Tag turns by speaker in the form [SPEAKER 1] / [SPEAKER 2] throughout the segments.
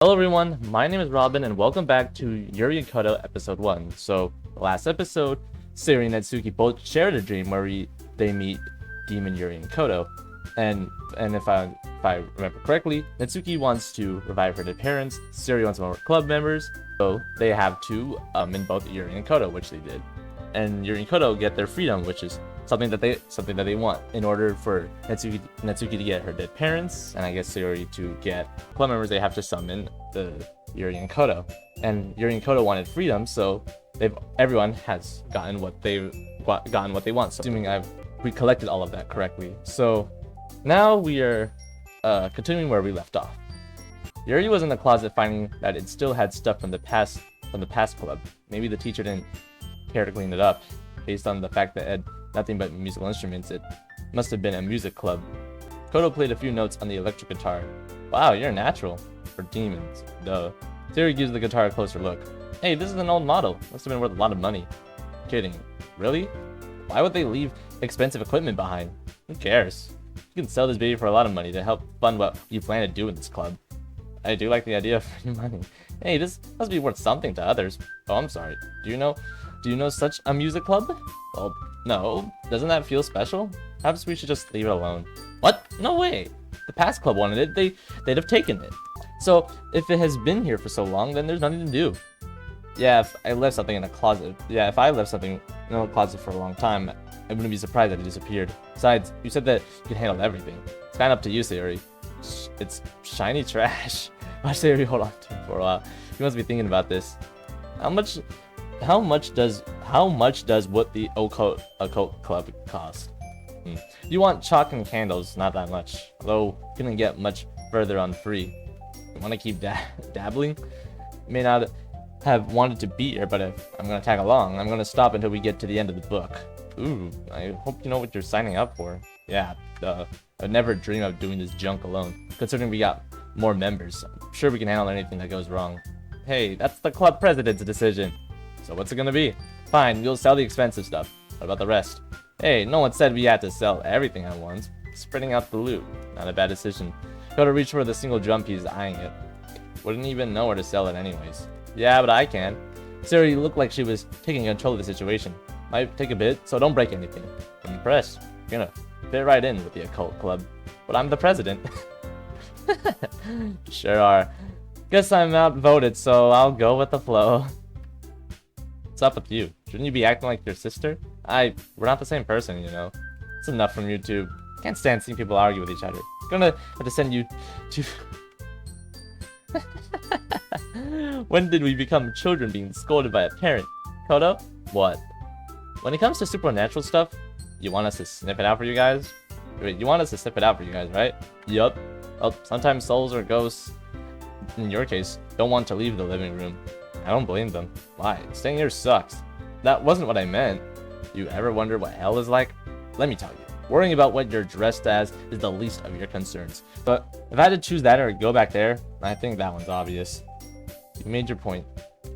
[SPEAKER 1] Hello everyone, my name is Robin and welcome back to Yuri Koto episode 1. So, last episode, Siri and Natsuki both shared a dream where they meet Demon Yuri and Koto. And if I remember correctly, Natsuki wants to revive her dead parents, Siri wants more club members, so they have to in both Yuri and Koto, which they did. And Yuri and Koto get their freedom, which is something that they want in order for Natsuki to get her dead parents, and I guess Siri to get club members. They have to summon the Yuri and Koto, and Yuri and Koto wanted freedom, so everyone has gotten what they want. So assuming we collected all of that correctly, so now we are continuing where we left off. Yuri was in the closet, finding that it still had stuff from the past club. Maybe the teacher didn't care to clean it up. Based on the fact that it had nothing but musical instruments, it must have been a music club. Koto played a few notes on the electric guitar. Wow, you're a natural for demons. Duh. Siri gives the guitar a closer look. Hey, this is an old model. Must have been worth a lot of money. Kidding. Really? Why would they leave expensive equipment behind? Who cares? You can sell this baby for a lot of money to help fund what you plan to do in this club. I do like the idea of free money. Hey, this must be worth something to others. Oh, I'm sorry. Do you know such a music club? Well, no. Doesn't that feel special? Perhaps we should just leave it alone. What? No way. The past club wanted it. They'd have taken it. So, if it has been here for so long, then there's nothing to do. Yeah, if I left something in a closet for a long time, I wouldn't be surprised that it disappeared. Besides, you said that you can handle everything. It's kind of up to you, Sayori. It's shiny trash. Watch Sayori hold on to it for a while. You must be thinking about this. How much does what the occult club cost? You want chalk and candles, not that much. Although you couldn't get much further on free. You want to keep dabbling? You may not have wanted to be here, but if I'm gonna tag along, I'm gonna stop until we get to the end of the book. Ooh, I hope you know what you're signing up for. Yeah, I'd never dream of doing this junk alone. Considering we got more members, I'm sure we can handle anything that goes wrong. Hey, that's the club president's decision. So what's it gonna be? Fine, we'll sell the expensive stuff. What about the rest? Hey, no one said we had to sell everything at once. Spreading out the loot, not a bad decision. Gotta reach for the single drum piece, eyeing it. Wouldn't even know where to sell it anyways. Yeah, but I can. Siri looked like she was taking control of the situation. Might take a bit, so don't break anything. I'm impressed. You're gonna fit right in with the occult club. But I'm the president. Sure are. Guess I'm outvoted, so I'll go with the flow. What's up with you? Shouldn't you be acting like your sister? We're not the same person, you know. It's enough from YouTube. Can't stand seeing people argue with each other. Gonna have to send you to... When did we become children being scolded by a parent? Koto? What? When it comes to supernatural stuff, you want us to sniff it out for you guys? Wait, you want us to sniff it out for you guys, right? Yup. Well, sometimes souls or ghosts, in your case, don't want to leave the living room. I don't blame them. Why? Staying here sucks. That wasn't what I meant. You ever wonder what hell is like? Let me tell you. Worrying about what you're dressed as is the least of your concerns. But if I had to choose that or go back there, I think that one's obvious. You made your point.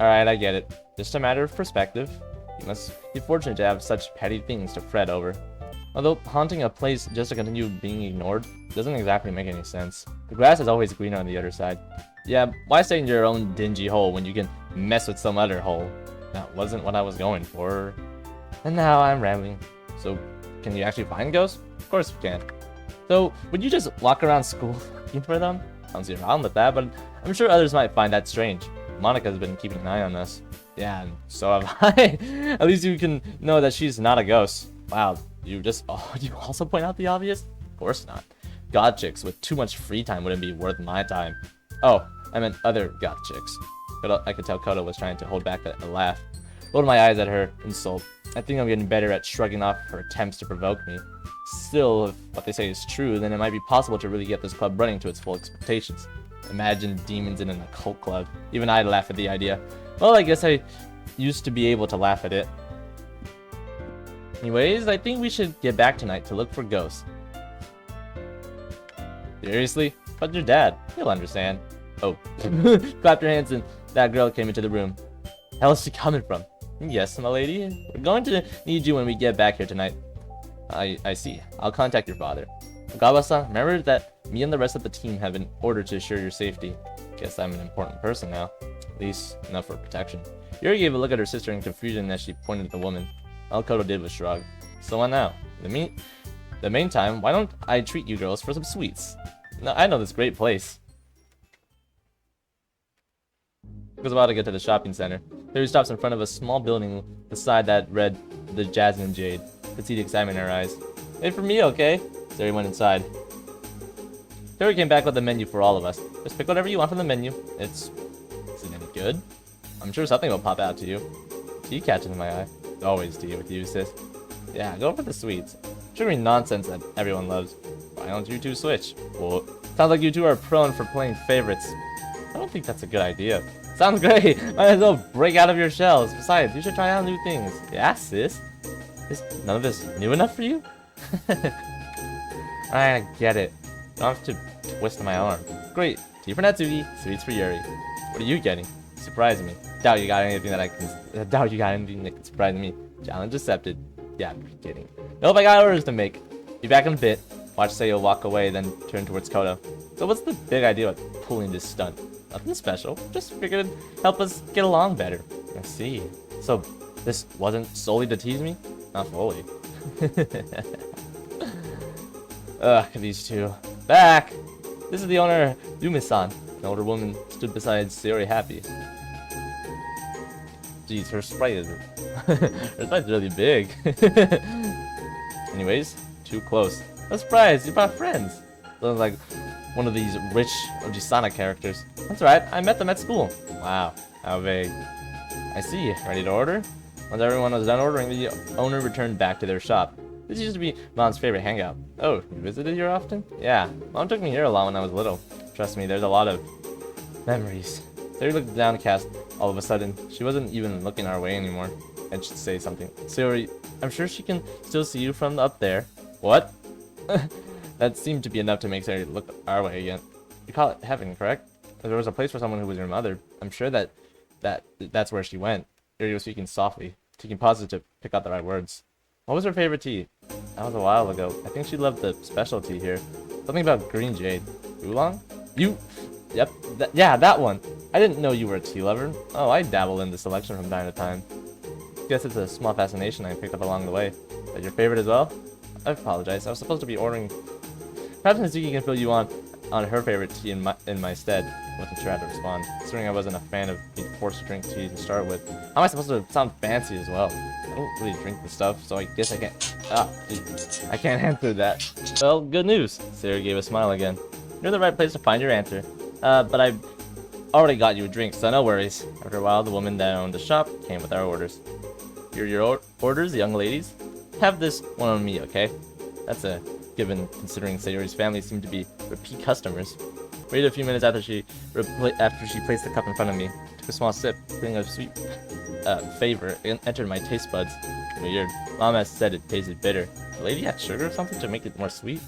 [SPEAKER 1] Alright, I get it. Just a matter of perspective. You must be fortunate to have such petty things to fret over. Although haunting a place just to continue being ignored doesn't exactly make any sense. The grass is always greener on the other side. Yeah, why stay in your own dingy hole when you can mess with some other hole? That wasn't what I was going for. And now I'm rambling. So, can you actually find ghosts? Of course you can. So, would you just walk around school looking for them? I don't see a problem with that, but I'm sure others might find that strange. Monika's been keeping an eye on us. Yeah, and so have I. At least you can know that she's not a ghost. Wow, you also point out the obvious? Of course not. God chicks with too much free time wouldn't be worth my time. Oh, I meant other goth chicks. But I could tell Koto was trying to hold back a laugh. Rolled my eyes at her insult. I think I'm getting better at shrugging off her attempts to provoke me. Still, if what they say is true, then it might be possible to really get this club running to its full expectations. Imagine demons in an occult club. Even I'd laugh at the idea. Well, I guess I used to be able to laugh at it. Anyways, I think we should get back tonight to look for ghosts. Seriously? But your dad. He'll understand. Oh. Clapped her hands and that girl came into the room. Hell is she coming from? Yes, my lady. We're going to need you when we get back here tonight. I see. I'll contact your father. Ogawa-san, remember that me and the rest of the team have been ordered to assure your safety. Guess I'm an important person now. At least, enough for protection. Yuri gave a look at her sister in confusion as she pointed at the woman. All Koto did was shrug. So what now? The meantime, why don't I treat you girls for some sweets? No, I know this great place. It was a while to get to the shopping center. Yuri stops in front of a small building beside that read the Jasmine Jade. Could see the excitement in her eyes. Wait for me, okay? Yuri went inside. Yuri came back with a menu for all of us. Just pick whatever you want from the menu. Is it any good? I'm sure something will pop out to you. Tea catches my eye. Always tea with you, sis. Yeah, go for the sweets. Sugary nonsense that everyone loves. Why don't you two switch? Well, sounds like you two are prone for playing favorites. I don't think that's a good idea. Sounds great! Might as well break out of your shells. Besides, you should try out new things. Yeah, sis? Is none of this new enough for you? I get it. Don't have to twist my arm. Great. Tea for Natsuki, sweets for Yuri. What are you getting? Surprise me. Doubt you got anything that can surprise me. Challenge accepted. Yeah, I'm kidding. Nope, I got orders to make. Be back in a bit. Watch Seiyo walk away, then turn towards Koto. So what's the big idea with pulling this stunt? Nothing special. Just figured it'd help us get along better. I see. So this wasn't solely to tease me? Not fully. Ugh, these two. Back! This is the owner, Yumi-san. An older woman stood beside Sayori happy. Jeez, her sprite is... her sprite's really big. Anyways, too close. I'm surprised, you brought friends. Sounds like one of these rich Ojisana characters. That's right, I met them at school. Wow, how vague. I see, ready to order? Once everyone was done ordering, the owner returned back to their shop. This used to be Mom's favorite hangout. Oh, you visited here often? Yeah, Mom took me here a lot when I was little. Trust me, there's a lot of memories. Sayori looked downcast all of a sudden. She wasn't even looking our way anymore. I should say something. Sayori, I'm sure she can still see you from up there. What? That seemed to be enough to make Sayori look our way again. You call it heaven, correct? There was a place for someone who was your mother. I'm sure that's where she went. Yuri was speaking softly, taking pauses to pick out the right words. What was her favorite tea? That was a while ago. I think she loved the specialty here. Something about green jade. Oolong? Yep, yeah, that one. I didn't know you were a tea lover. Oh, I dabble in the selection from time to time. Guess it's a small fascination I picked up along the way. Is that your favorite as well? I apologize. I was supposed to be ordering. Perhaps Natsuki can fill you on her favorite tea in my stead. I wasn't sure how to respond, considering I wasn't a fan of being forced to drink tea to start with. How am I supposed to sound fancy as well? I don't really drink the stuff, so I guess I can't. I can't answer that. Well, good news. Sarah gave a smile again. You're in the right place to find your answer. But I already got you a drink, so no worries. After a while, the woman that owned the shop came with our orders. Your orders, young ladies? Have this one on me, okay? That's a given, considering Sayori's family seemed to be repeat customers. Waited a few minutes after she placed the cup in front of me. Took a small sip, feeling a sweet flavor entered my taste buds. Weird. Mom has said it tasted bitter. The lady had sugar or something to make it more sweet?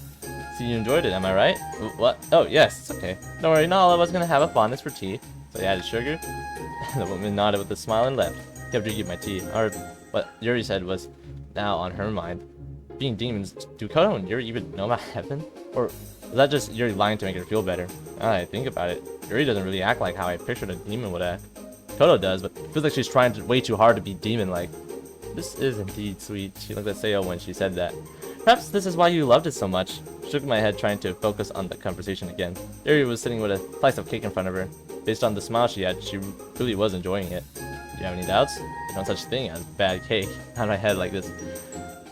[SPEAKER 1] See, you enjoyed it, am I right? What? Oh, yes, it's okay. Don't worry, not all of us gonna have a fondness for tea. So you added sugar? The woman nodded with a smile and left. Kept drinking my tea. Or what Yuri said was now on her mind. Being demons, do Koto and Yuri even know about heaven? Or was that just Yuri lying to make her feel better? Now that I think about it, Yuri doesn't really act like how I pictured a demon would act. Koto does, but it feels like she's trying way too hard to be demon-like. This is indeed sweet. She looked at Seiyo when she said that. Perhaps this is why you loved it so much. Shook my head, trying to focus on the conversation again. Yuri was sitting with a slice of cake in front of her. Based on the smile she had, she really was enjoying it. Do you have any doubts? There's no such thing as bad cake. Nod my head like this.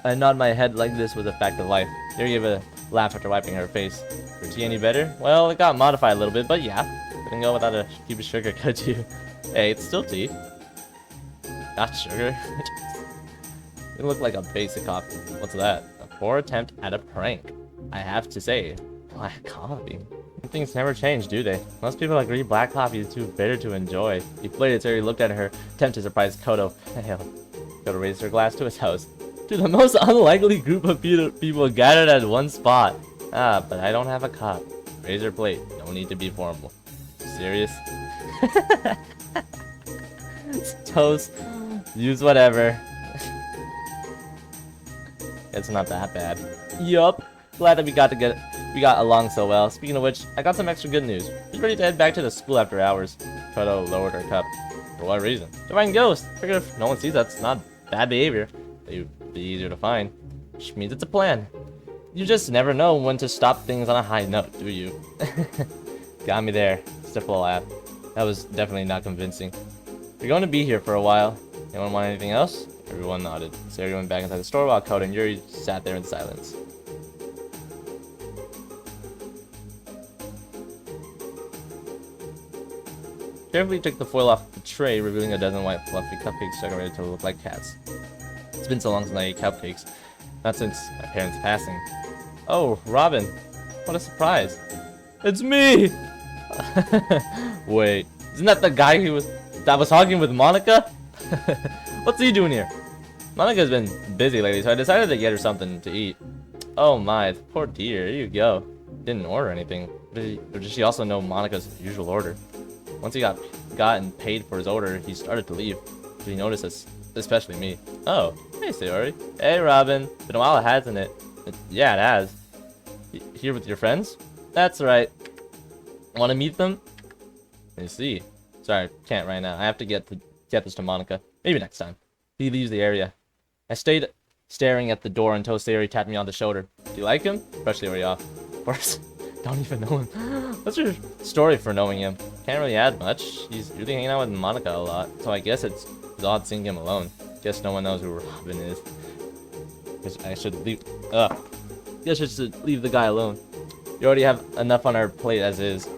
[SPEAKER 1] I nod my head like this was a fact of life. Yuri gave a laugh after wiping her face. Your tea any better? Well, it got modified a little bit, but yeah. Couldn't go without a cube of sugar, could you? Hey, it's still tea. Not sugar. It looked like a basic coffee. What's that? A poor attempt at a prank. I have to say, black coffee. Things never change, do they? Most people agree black coffee is too bitter to enjoy. Deflated, Terry looked at her, attempt to surprise Koto. Koto raised her glass to his house. To the most unlikely group of people gathered at one spot. Ah, but I don't have a cup. Raise her plate. No need to be formal. Serious? Toast. Use whatever. It's not that bad. Yup. Glad that we got We got along so well. Speaking of which, I got some extra good news. He's ready to head back to the school after hours. Koto lowered her cup. For what reason? To find ghosts. Figured if no one sees that's not bad behavior. They'd be easier to find. Which means it's a plan. You just never know when to stop things on a high note, do you? Got me there. Stifle a laugh. That was definitely not convincing. You're going to be here for a while. Anyone want anything else? Everyone nodded. Sayori went back inside the store while Koto and Yuri sat there in silence. Carefully took the foil off the tray, revealing a dozen white fluffy cupcakes decorated to look like cats. It's been so long since I ate cupcakes. Not since my parents' passing. Oh, Robin. What a surprise. It's me! Wait, isn't that the guy that was talking with Monica? What's he doing here? Monica's been busy lately, so I decided to get her something to eat. Oh my, poor dear, here you go. Didn't order anything. Or did she also know Monica's usual order? Once he got and paid for his order, he started to leave. But he noticed us, especially me. Oh, hey Sayori. Hey Robin. Been a while, hasn't it? Yeah, it has. Here with your friends? That's right. Want to meet them? Let me see. Sorry, can't right now. I have to get this to Monica. Maybe next time. He leaves the area. I stayed staring at the door until Sayori tapped me on the shoulder. Do you like him? Brush Sayori off. Of course. Don't even know him. What's your story for knowing him? Can't really add much. He's really hanging out with Monica a lot, so I guess it's odd seeing him alone. Guess no one knows who Robin is. Guess I should leave. Guess I should leave the guy alone. You already have enough on our plate as is.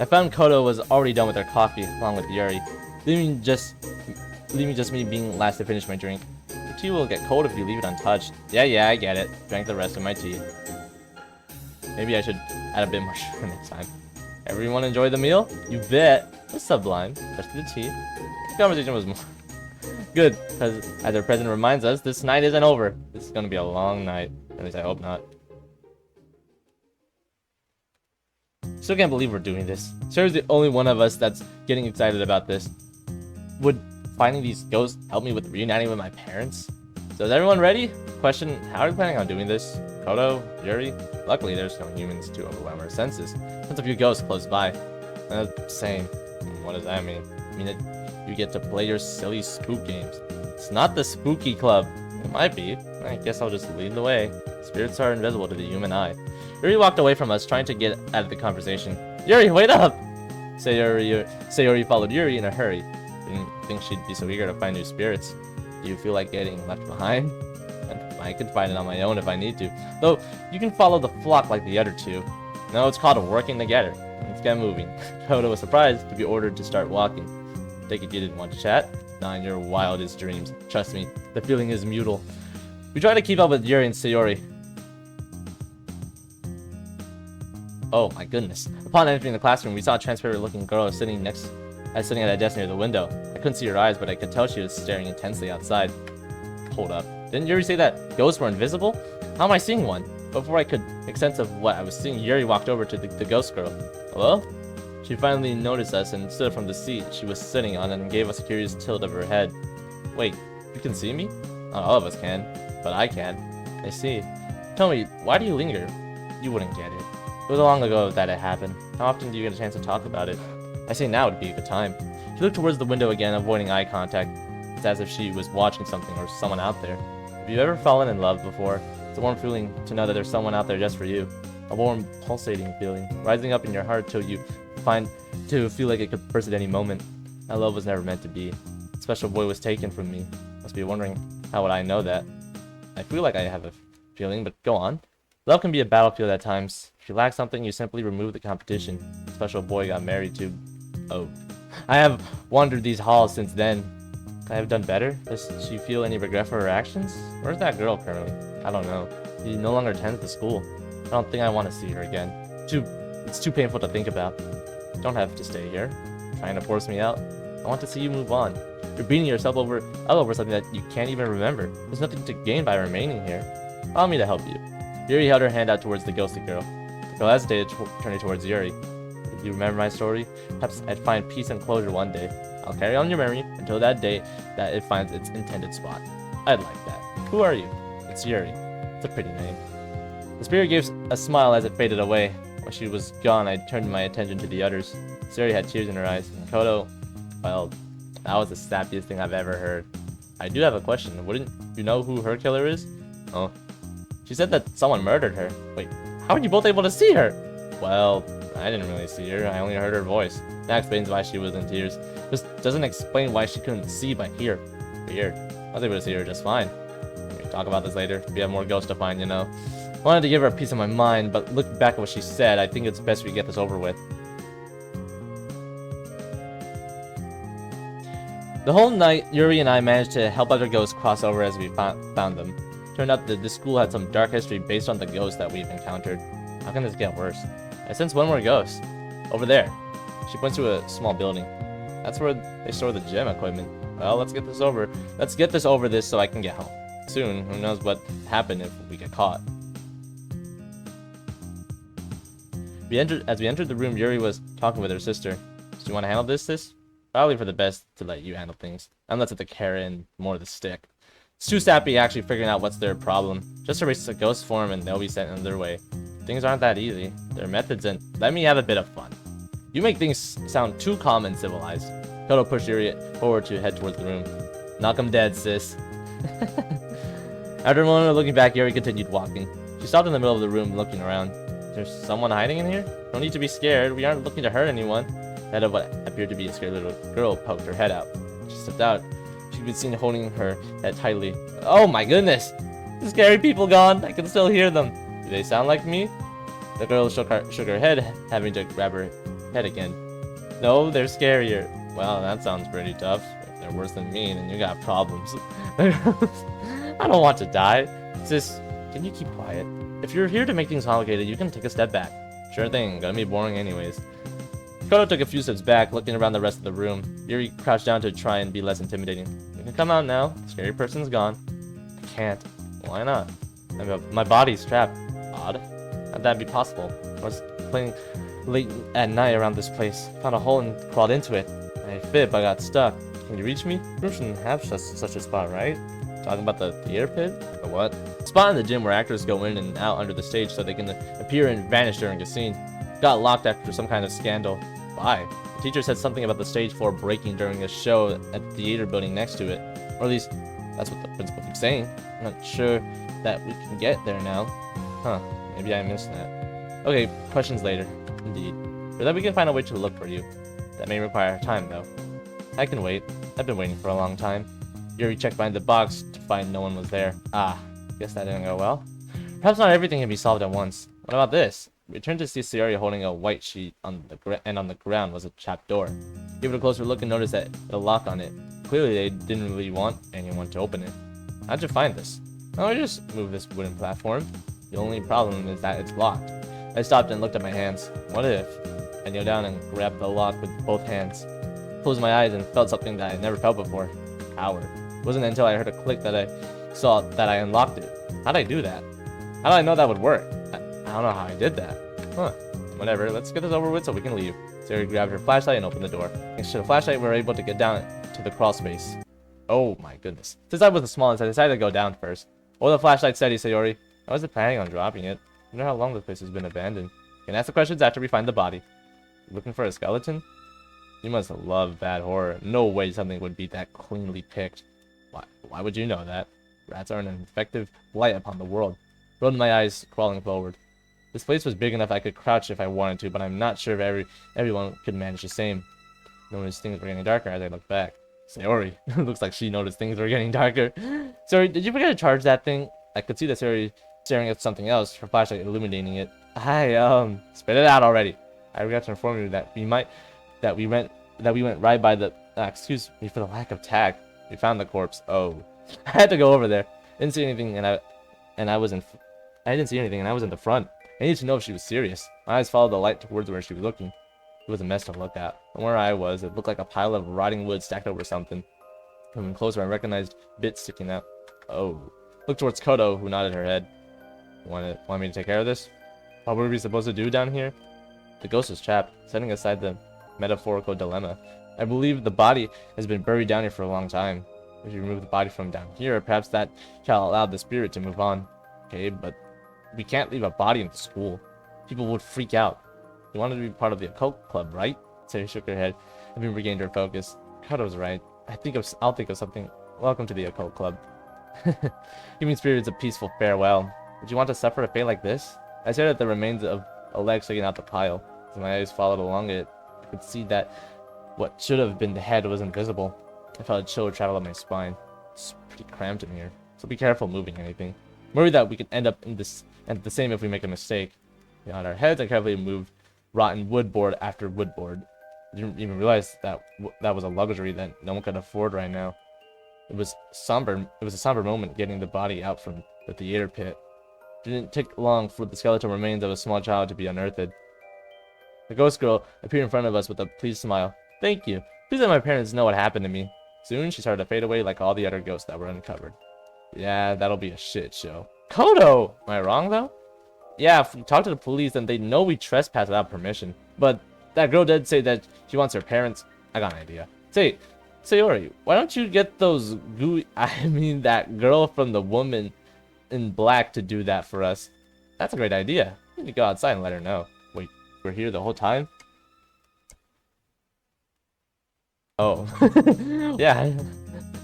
[SPEAKER 1] I found Koto was already done with her coffee, along with Yuri, leaving just me being last to finish my drink. The tea will get cold if you leave it untouched. Yeah, I get it. Drank the rest of my tea. Maybe I should add a bit more sugar next time. Everyone enjoy the meal? You bet. It's sublime. Especially the tea. The conversation was more good, because as our president reminds us, this night isn't over. This is gonna be a long night. At least I hope not. Still can't believe we're doing this. Sarah's the only one of us that's getting excited about this. Would finding these ghosts help me with reuniting with my parents? So is everyone ready? Question, how are you planning on doing this? Koto? Yuri? Luckily, there's no humans to overwhelm our senses. Since a few ghosts close by. Same. What does that mean? I mean, you get to play your silly spook games. It's not the spooky club. It might be. I guess I'll just lead the way. Spirits are invisible to the human eye. Yuri walked away from us, trying to get out of the conversation. Yuri, wait up! Sayori followed Yuri in a hurry. Didn't think she'd be so eager to find new spirits. Do you feel like getting left behind? I could find it on my own if I need to. Though, you can follow the flock like the other two. No, it's called working together. Let's get moving. Koto was surprised to be ordered to start walking. Take it you didn't want to chat? Not in your wildest dreams. Trust me, the feeling is mutual. We try to keep up with Yuri and Sayori. Oh my goodness. Upon entering the classroom, we saw a transparent-looking girl sitting at a desk near the window. I couldn't see her eyes, but I could tell she was staring intensely outside. Hold up. Didn't Yuri say that ghosts were invisible? How am I seeing one? Before I could make sense of what I was seeing, Yuri walked over to the ghost girl. Hello? She finally noticed us and stood from the seat she was sitting on and gave us a curious tilt of her head. Wait, you can see me? Not all of us can, but I can. I see. Tell me, why do you linger? You wouldn't get it. It was long ago that it happened. How often do you get a chance to talk about it? I say now would be a good time. She looked towards the window again, avoiding eye contact. It's as if she was watching something or someone out there. Have you ever fallen in love before? It's a warm feeling to know that there's someone out there just for you. A warm, pulsating feeling, rising up in your heart till you feel like it could burst at any moment. That love was never meant to be. The special boy was taken from me. Must be wondering, how would I know that? I feel like I have a feeling, but go on. Love can be a battlefield at times. If you lack something, you simply remove the competition. The special boy got married to... Oh. I have wandered these halls since then. Could I have done better? Does she feel any regret for her actions? Where's that girl currently? I don't know. She no longer attends the school. I don't think I want to see her again. It's too painful to think about. You don't have to stay here. Trying to force me out. I want to see you move on. You're beating yourself up over something that you can't even remember. There's nothing to gain by remaining here. Allow me to help you. Yuri held her hand out towards the ghosted girl. The girl hesitated, turning towards Yuri. If you remember my story, perhaps I'd find peace and closure one day. I'll carry on your memory until that day that it finds its intended spot. I'd like that. Who are you? It's Yuri. It's a pretty name. The spirit gave a smile as it faded away. When she was gone, I turned my attention to the others. Sayori had tears in her eyes. Koto, well, that was the sappiest thing I've ever heard. I do have a question. Wouldn't you know who her killer is? Oh. She said that someone murdered her. Wait, how were you both able to see her? Well, I didn't really see her. I only heard her voice. That explains why she was in tears. Just doesn't explain why she couldn't see but hear. Weird. I was able to see her just fine. We can talk about this later. We have more ghosts to find, you know. Wanted to give her a piece of my mind, but looking back at what she said, I think it's best we get this over with. The whole night, Yuri and I managed to help other ghosts cross over as we found them. Turned out that this school had some dark history based on the ghosts that we've encountered. How can this get worse? I sense one more ghost. Over there. She points to a small building. That's where they store the gym equipment. Well, let's get this over. Let's get this over this so I can get home. Soon, who knows what happened if we get caught. As we entered the room, Yuri was talking with her sister. Do you want to handle this, sis? Probably for the best to let you handle things. I'm less of the carrot and more of the stick. It's too sappy actually figuring out what's their problem. Just erase a ghost form and they'll be sent on their way. Things aren't that easy. There are methods and let me have a bit of fun. You make things sound too calm and civilized. Koto pushed Yuri forward to head towards the room. Knock 'em dead, sis. After a moment of looking back, Yuri continued walking. She stopped in the middle of the room looking around. There's someone hiding in here? No need to be scared. We aren't looking to hurt anyone. The head of what appeared to be a scared little girl poked her head out. She stepped out. She could be seen holding her head tightly. Oh my goodness! The scary people gone. I can still hear them. Do they sound like me? The girl shook her head, having to grab her head again. No, they're scarier. Well, that sounds pretty tough. If they're worse than me, then you got problems. I don't want to die. Sis, can you keep quiet? If you're here to make things complicated, you can take a step back. Sure thing, gonna be boring anyways. Koto took a few steps back, looking around the rest of the room. Yuri crouched down to try and be less intimidating. You can come out now. The scary person's gone. I can't. Why not? My body's trapped. Odd. How'd that be possible? I was playing late at night around this place. Found a hole and crawled into it. I fit, but I got stuck. Can you reach me? You shouldn't have such a spot, right? Talking about the theater pit? Or what? Spot in the gym where actors go in and out under the stage so they can appear and vanish during a scene. Got locked after some kind of scandal. Why? The teacher said something about the stage floor breaking during a show at the theater building next to it. Or at least, that's what the principal keeps saying. I'm not sure that we can get there now. Huh, maybe I missed that. Okay, questions later. Indeed. For that we can find a way to look for you. That may require time though. I can wait. I've been waiting for a long time. Yuri checked behind the box to find no one was there. Ah, guess that didn't go well. Perhaps not everything can be solved at once. What about this? We returned to see Sayori holding a white sheet on the ground was a trap door. Give it a closer look and notice that the lock on it. Clearly they didn't really want anyone to open it. How'd you find this? Oh, I just moved this wooden platform. The only problem is that it's locked. I stopped and looked at my hands. What if? I kneeled down and grabbed the lock with both hands. Closed my eyes and felt something that I had never felt before. Power. It wasn't until I heard a click that I saw that I unlocked it. How'd I do that? How did I know that would work? I don't know how I did that. Huh. Whatever, let's get this over with so we can leave. Sayori grabbed her flashlight and opened the door. Thanks to the flashlight, we were able to get down to the crawl space. Oh my goodness. Since I was the smallest, I decided to go down first. Hold the flashlight steady, Sayori. I wasn't planning on dropping it. I wonder how long this place has been abandoned. You can ask the questions after we find the body. Looking for a skeleton? You must love bad horror. No way something would be that cleanly picked. Why would you know that? Rats are an effective blight upon the world. Rolled my eyes, crawling forward. This place was big enough I could crouch if I wanted to, but I'm not sure if everyone could manage the same. Noticed things were getting darker as I looked back. Sayori. Looks like she noticed things were getting darker. Sayori, did you forget to charge that thing? I could see that Sayori staring at something else, her flashlight illuminating it. Spit it out already. I regret to inform you that we went right by the excuse me for the lack of tact. We found the corpse. Oh. I had to go over there. Didn't see anything I didn't see anything and I was in the front. I needed to know if she was serious. My eyes followed the light towards where she was looking. It was a mess to look at. From where I was, it looked like a pile of rotting wood stacked over something. Coming closer, I recognized bits sticking out. Oh. Looked towards Koto, who nodded her head. Want me to take care of this? What were we supposed to do down here? The ghost is trapped, setting aside the metaphorical dilemma. I believe the body has been buried down here for a long time. If you remove the body from down here, perhaps that shall allow the spirit to move on. Okay, but we can't leave a body in the school. People would freak out. You wanted to be part of the occult club, right? Sayori shook her head, having regained her focus. Koto's right. I'll think of something. Welcome to the occult club. Human spirit is a peaceful farewell. Would you want to suffer a fate like this? I stared at the remains of a leg sticking out the pile. As my eyes followed along it, I could see that what should have been the head wasn't visible. I felt a chill travel up my spine. It's pretty cramped in here, so be careful moving anything. I'm worried that we could end up in this and the same if we make a mistake. Behind our heads, I carefully moved rotten woodboard after woodboard. I didn't even realize that that was a luxury that no one could afford right now. It was a somber moment getting the body out from the theater pit. It didn't take long for the skeletal remains of a small child to be unearthed. The ghost girl appeared in front of us with a pleased smile. Thank you. Please let my parents know what happened to me. Soon, she started to fade away like all the other ghosts that were uncovered. Yeah, that'll be a shit show. Koto! Am I wrong, though? Yeah, if we talk to the police, then they know we trespassed without permission. But that girl did say that she wants her parents. I got an idea. Say, Sayori, why don't you get those that girl from the woman in black to do that for us? That's a great idea. We need to go outside and let her know. Wait, we're here the whole time? Oh. Yeah.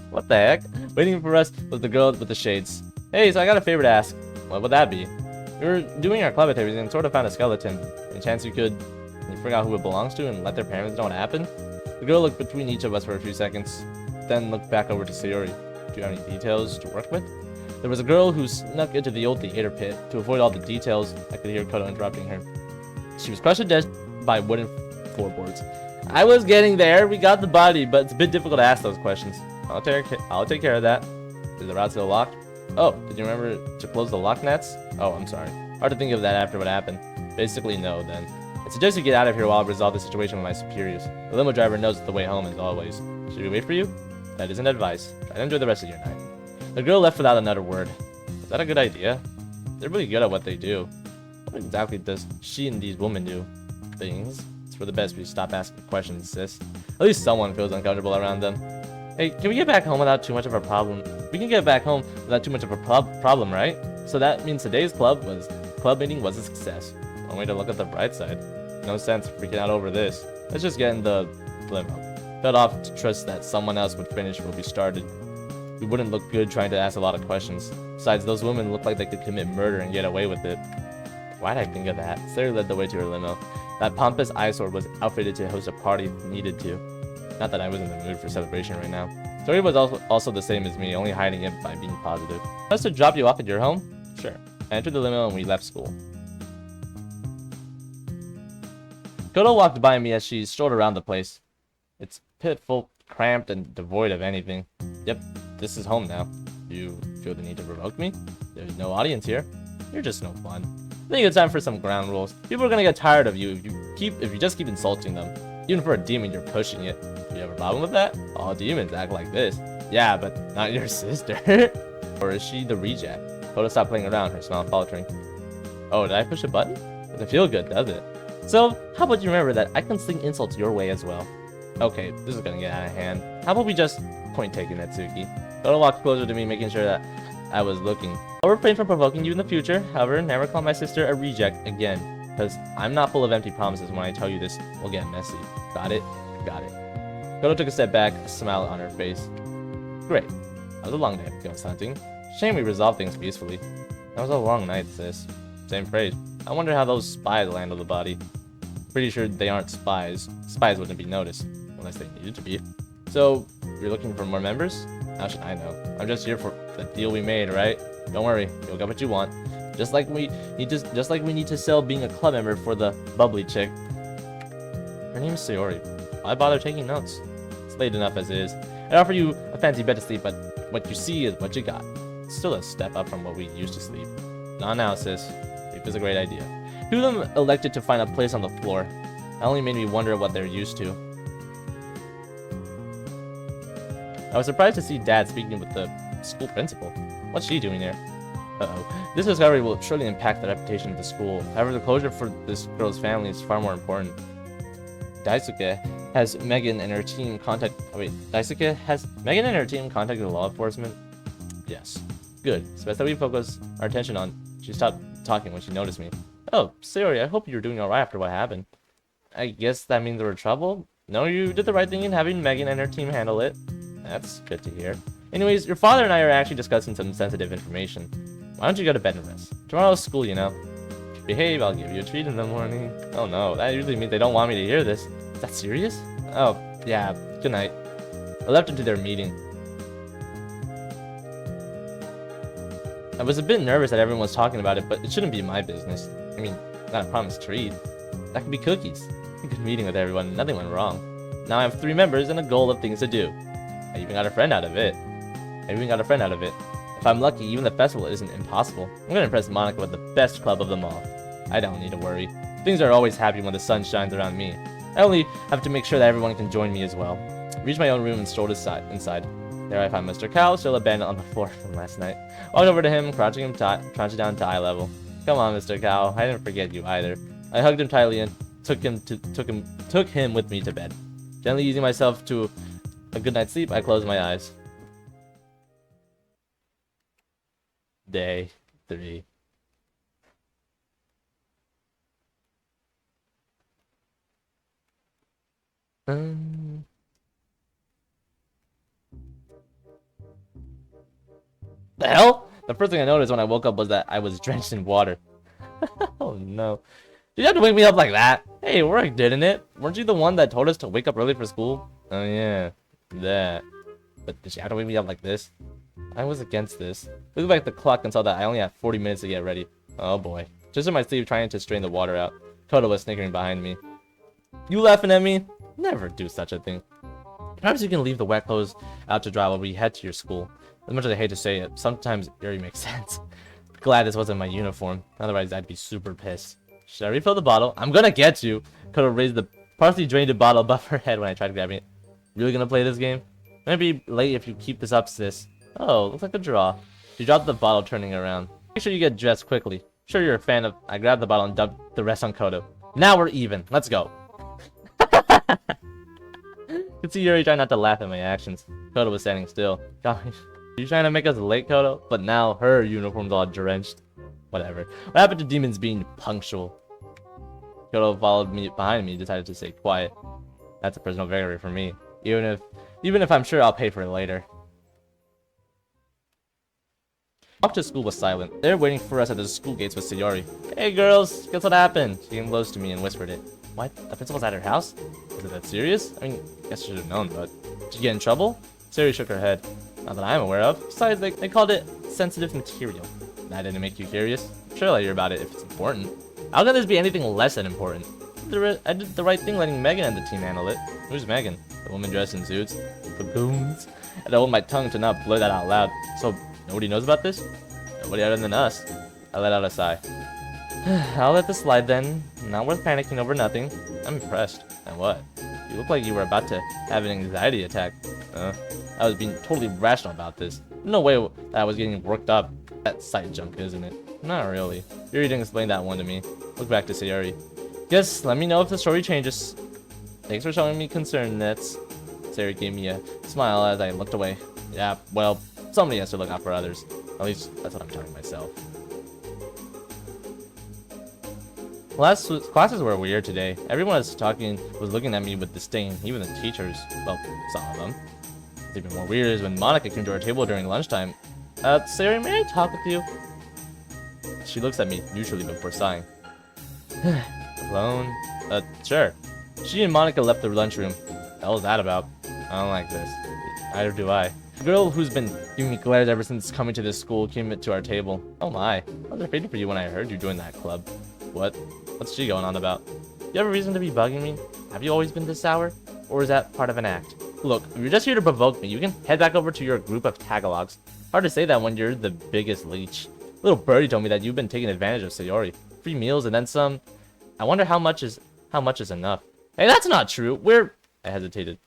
[SPEAKER 1] What the heck? Waiting for us was the girl with the shades. Hey, so I got a favor to ask. What would that be? We were doing our club activities and sort of found a skeleton. Any chance you could figure out who it belongs to and let their parents know what happened? The girl looked between each of us for a few seconds, then looked back over to Sayori. Do you have any details to work with? There was a girl who snuck into the old theater pit. To avoid all the details, I could hear Koto interrupting her. She was crushed to death by wooden floorboards. I was getting there. We got the body, but it's a bit difficult to ask those questions. I'll take care of that. Is the route still locked? Oh, did you remember to close the lock nets? Oh, I'm sorry. Hard to think of that after what happened. Basically, no, then. I suggest you get out of here while I resolve the situation with my superiors. The limo driver knows the way home as always. Should we wait for you? That isn't advice. Try to enjoy the rest of your night. The girl left without another word. Is that a good idea? They're really good at what they do. What exactly does she and these women do? Things. It's for the best we stop asking questions, sis. At least someone feels uncomfortable around them. Hey, can we get back home without too much of a problem? We can get back home without too much of a problem, right? So that means today's club meeting was a success. One way to look at the bright side. No sense freaking out over this. Let's just get in the limo. Felt off to trust that someone else would finish what we started. We wouldn't look good trying to ask a lot of questions. Besides, those women looked like they could commit murder and get away with it. Why'd I think of that? Sarah led the way to her limo. That pompous eyesore was outfitted to host a party if needed to. Not that I was in the mood for celebration right now. Tori was also the same as me, only hiding it by being positive. Just to drop you off at your home? Sure. I entered the limo and we left school. Koto walked by me as she strolled around the place. It's pitiful, cramped, and devoid of anything. Yep, this is home now. You feel the need to provoke me? There's no audience here. You're just no fun. I think it's time for some ground rules. People are gonna get tired of you if you just keep insulting them. Even for a demon, you're pushing it. Do you have a problem with that? All demons act like this. Yeah, but not your sister. Or is she the reject? Koto stopped playing around, her smile faltering. Oh, did I push a button? Doesn't feel good, does it? So, how about you remember that I can sling insults your way as well? Okay, this is gonna get out of hand. How about we just point taking Natsuki? Koto walked closer to me, making sure that I was looking. I'll refrain from provoking you in the future. However, never call my sister a reject again. Because I'm not full of empty promises. When I tell you this, we'll get messy. Got it? Got it. Koto took a step back, a smile on her face. Great. That was a long day of ghost hunting. Shame we resolved things peacefully. That was a long night, sis. Same phrase. I wonder how those spies landed the body. Pretty sure they aren't spies. Spies wouldn't be noticed. Unless they needed to be. So, you're looking for more members? How should I know? I'm just here for the deal we made, right? Don't worry. You'll get what you want. Just like we need to sell being a club member for the bubbly chick. Her name is Sayori. Why bother taking notes? It's late enough as it is. I offer you a fancy bed to sleep, but what you see is what you got. It's still a step up from what we used to sleep. Not now, sis. Sleep is a great idea. Two of them elected to find a place on the floor. That only made me wonder what they're used to. I was surprised to see Dad speaking with the school principal. What's she doing there? Uh-oh. This discovery will surely impact the reputation of the school. However, the closure for this girl's family is far more important. Daisuke has Megan and her team Daisuke has Megan and her team contacted law enforcement? Yes. Good. It's best that we focus our attention on. She stopped talking when she noticed me. Oh, Sayori, I hope you're doing alright after what happened. I guess that means there were trouble? No, you did the right thing in having Megan and her team handle it. That's good to hear. Anyways, your father and I are actually discussing some sensitive information. Why don't you go to bed and rest? Tomorrow's school, you know. Behave, I'll give you a treat in the morning. Oh no, that usually means they don't want me to hear this. Is that serious? Oh, yeah, good night. I left into their meeting. I was a bit nervous that everyone was talking about it, but it shouldn't be my business. I mean, not a promised treat. That could be cookies. A good meeting with everyone, nothing went wrong. Now I have 3 members and a goal of things to do. I even got a friend out of it. If I'm lucky, even the festival isn't impossible. I'm gonna impress Monica with the best club of them all. I don't need to worry. Things are always happy when the sun shines around me. I only have to make sure that everyone can join me as well. Reached my own room and strolled inside. There I found Mr. Cow still abandoned on the floor from last night. Walked over to him, crouching down to eye level. Come on, Mr. Cow, I didn't forget you either. I hugged him tightly and took him with me to bed. Gently easing myself to a good night's sleep, I closed my eyes. Day 3. The hell? The first thing I noticed when I woke up was that I was drenched in water. Oh no. Did you have to wake me up like that? Hey, it worked, didn't it? Weren't you the one that told us to wake up early for school? Oh yeah, that. But did she have to wake me up like this? I was against this. Looked back at the clock and saw that I only had 40 minutes to get ready. Oh boy. Just in my sleep trying to strain the water out. Koto was snickering behind me. You laughing at me? Never do such a thing. Perhaps you can leave the wet clothes out to dry while we head to your school. As much as I hate to say it, sometimes Yuri makes sense. Glad this wasn't my uniform. Otherwise, I'd be super pissed. Should I refill the bottle? I'm gonna get you! Koto raised the partially drained bottle above her head when I tried grabbing it. Really gonna play this game? Might be late if you keep this up, sis. Oh, looks like a draw. She dropped the bottle, turning around. Make sure you get dressed quickly. Sure you're a fan of... I grabbed the bottle and dumped the rest on Koto. Now we're even. Let's go. You can see Yuri trying not to laugh at my actions. Koto was standing still. Gosh, you trying to make us late, Koto? But now her uniform's all drenched. Whatever. What happened to demons being punctual? Koto followed me behind me, decided to stay quiet. That's a personal victory for me. Even if I'm sure I'll pay for it later. Walk to school was silent. They were waiting for us at the school gates with Sayori. Hey girls, guess what happened? She came close to me and whispered it. What? The principal's at her house? Is it that serious? I mean, I guess I should have known, but... Did you get in trouble? Sayori shook her head. Not that I'm aware of. Besides, they called it sensitive material. That didn't make you curious? I'm sure I'll hear about it if it's important. How can this be anything less than important? I did the right thing letting Megan and the team handle it. Who's Megan? The woman dressed in suits? Baboons? I had to hold my tongue to not blurt that out loud. So, nobody knows about this? Nobody other than us. I let out a sigh. I'll let this slide then. Not worth panicking over nothing. I'm impressed. And what? You look like you were about to have an anxiety attack. I was being totally rational about this. No way that I was getting worked up. That's sight junk, isn't it? Not really. Yuri didn't explain that one to me. Look back to Sayori. Guess let me know if the story changes. Thanks for showing me concern, Nets. Sayori gave me a smile as I looked away. Yeah, well, somebody has to look out for others. At least that's what I'm telling myself. Classes were weird today. Everyone was looking at me with disdain, even the teachers. Well, some of them. What's even more weird is when Monica came to our table during lunchtime. Sayori, may I talk with you? She looks at me neutrally before sighing. Alone? Sure. She and Monica left the lunchroom. What the hell is that about? I don't like this. Neither do I. The girl who's been giving me glares ever since coming to this school came to our table. Oh my. I was afraid for you when I heard you join that club. What? What's she going on about? You have a reason to be bugging me? Have you always been this sour? Or is that part of an act? Look, if you're just here to provoke me, you can head back over to your group of Tagalogs. Hard to say that when you're the biggest leech. Little birdie told me that you've been taking advantage of Sayori. Free meals and then some. I wonder how much is enough. Hey, that's not true. I hesitated.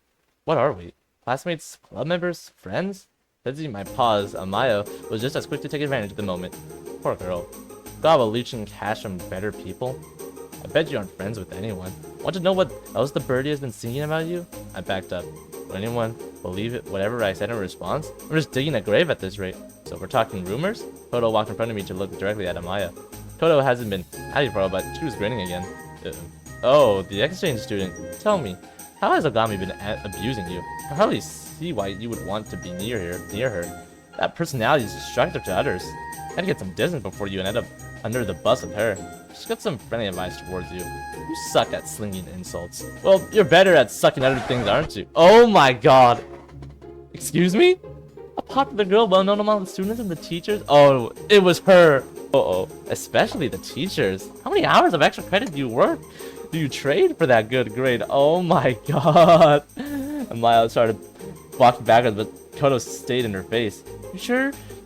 [SPEAKER 1] What are we? Classmates? Club members? Friends? Sensing my pause, Amaya was just as quick to take advantage of the moment. Poor girl. God, while leeching cash from better people? I bet you aren't friends with anyone. Want to know what else the birdie has been singing about you? I backed up. Would anyone believe it? Whatever I said in response? I'm just digging a grave at this rate. So we're talking rumors? Koto walked in front of me to look directly at Amaya. Koto hasn't been happy for a while, but she was grinning again. Oh, the exchange student. Tell me, how has Ogami been abusing you? I hardly see why you would want to be near her. That personality is destructive to others. I had to get some distance before you end up under the bus with her. She's got some friendly advice towards you. You suck at slinging insults. Well, you're better at sucking other things, aren't you? Oh my god. Excuse me? A popular girl well known among the students and the teachers? Oh, it was her. Uh-oh. Especially the teachers. How many hours of extra credit do you work? Do you trade for that good grade? Oh my god. Maya started walking backwards, but Koto stayed in her face. You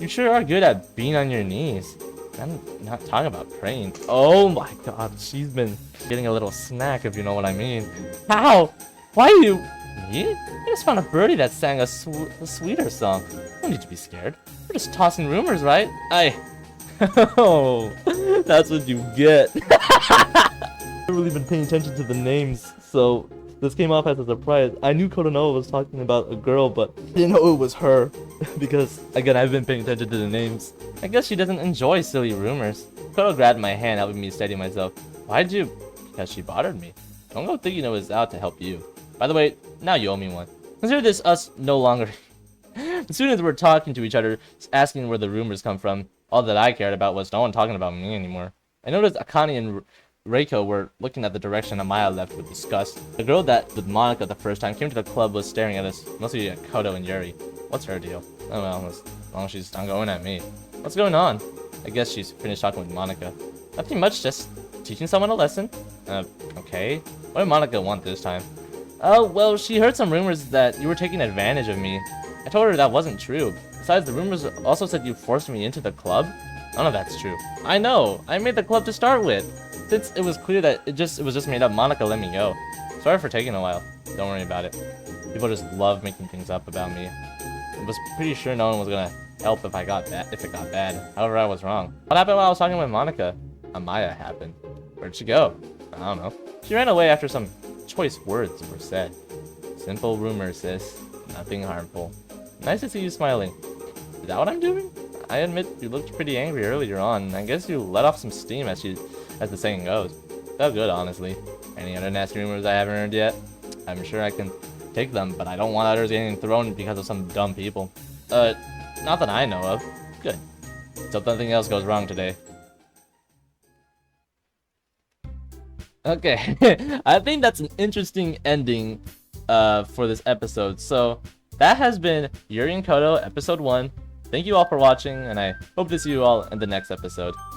[SPEAKER 1] sure are good at being on your knees. I'm not talking about praying. Oh my god, she's been getting a little snack, if you know what I mean. How? Why are you... Me? I just found a birdie that sang a sweeter song. No need to be scared. We're just tossing rumors, right? Oh, that's what you get. I've really been paying attention to the names, so this came off as a surprise. I knew Kotonoa was talking about a girl, but I didn't know it was her. Because, again, I've been paying attention to the names. I guess she doesn't enjoy silly rumors. Koto grabbed my hand, helping me steady myself. Why'd you? Because she bothered me. Don't go thinking it was out to help you. By the way, now you owe me one. Consider this us no longer. The students were talking to each other, asking where the rumors come from. All that I cared about was no one talking about me anymore. I noticed Akane and Reiko were looking at the direction Amaya left with disgust. The girl that with Monica the first time came to the club was staring at us, mostly at Koto and Yuri. What's her deal? Oh well, as long as she's not going at me. What's going on? I guess she's finished talking with Monica. Nothing much, just teaching someone a lesson. Okay. What did Monica want this time? Oh, well, she heard some rumors that you were taking advantage of me. I told her that wasn't true. Besides, the rumors also said you forced me into the club. None of that's true. I know. I made the club to start with. Since it was clear that it was just made up, Monica let me go. Sorry for taking a while. Don't worry about it. People just love making things up about me. I was pretty sure no one was gonna help if it got bad. However, I was wrong. What happened while I was talking with Monica? Amaya happened. Where'd she go? I don't know. She ran away after some choice words were said. Simple rumor, sis. Nothing harmful. Nice to see you smiling. Is that what I'm doing? I admit you looked pretty angry earlier on. I guess you let off some steam as the saying goes. Felt good, honestly. Any other nasty rumors I haven't heard yet? I'm sure I can take them, but I don't want others getting thrown because of some dumb people. Not that I know of. Good. So nothing else goes wrong today. Okay, I think that's an interesting ending for this episode. So that has been Yuri and Koto episode 1. Thank you all for watching, and I hope to see you all in the next episode.